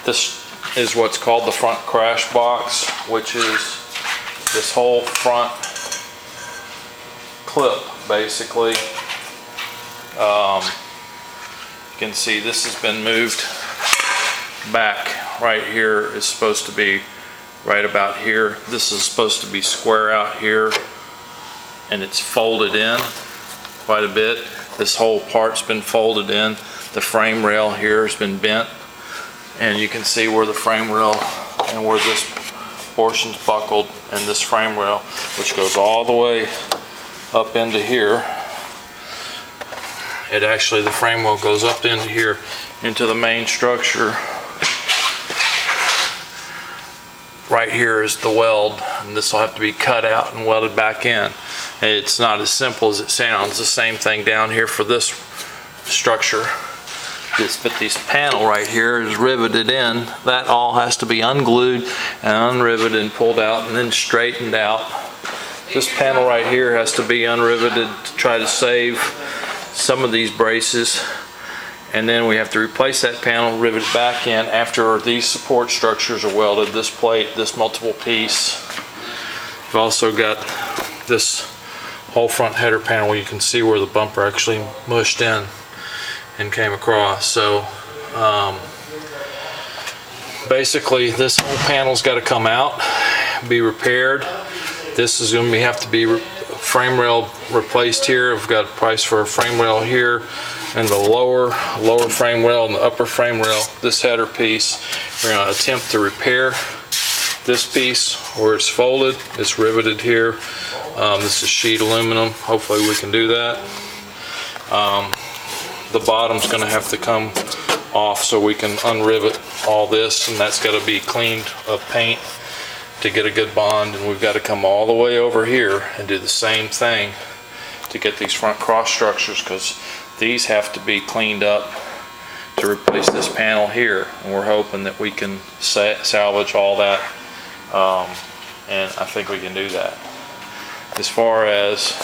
This is what's called the front crash box, which is this whole front clip basically. You can see this has been moved back. Right here is supposed to be right about here. This is supposed to be square out here, and it's folded in quite a bit. This whole part's been folded in. The frame rail here has been bent, and you can see where the frame rail and where this portion's buckled, and this frame rail, which goes all the way up into here. It actually, the frame rail goes up into here, into the main structure. Right here is the weld, and this will have to be cut out and welded back in. It's not as simple as it sounds. The same thing down here for this structure. But this panel right here is riveted in. That all has to be unglued and unriveted and pulled out and then straightened out. This panel right here has to be unriveted to try to save some of these braces, and then we have to replace that panel, rivet it back in after these support structures are welded. This plate, this multiple piece. We've also got this whole front header panel where you can see where the bumper actually mushed in and came across. So basically this whole panel's got to come out, be repaired. This is going to have to be frame rail replaced here. I've got a price for a frame rail here, and the lower frame rail and the upper frame rail. This header piece, we're going to attempt to repair this piece where it's folded. It's riveted here. This is sheet aluminum. Hopefully we can do that. The bottom's going to have to come off so we can unrivet all this, and that's got to be cleaned of paint to get a good bond, and we've got to come all the way over here and do the same thing to get these front cross structures, because these have to be cleaned up to replace this panel here, and we're hoping that we can salvage all that, and I think we can do that. As far as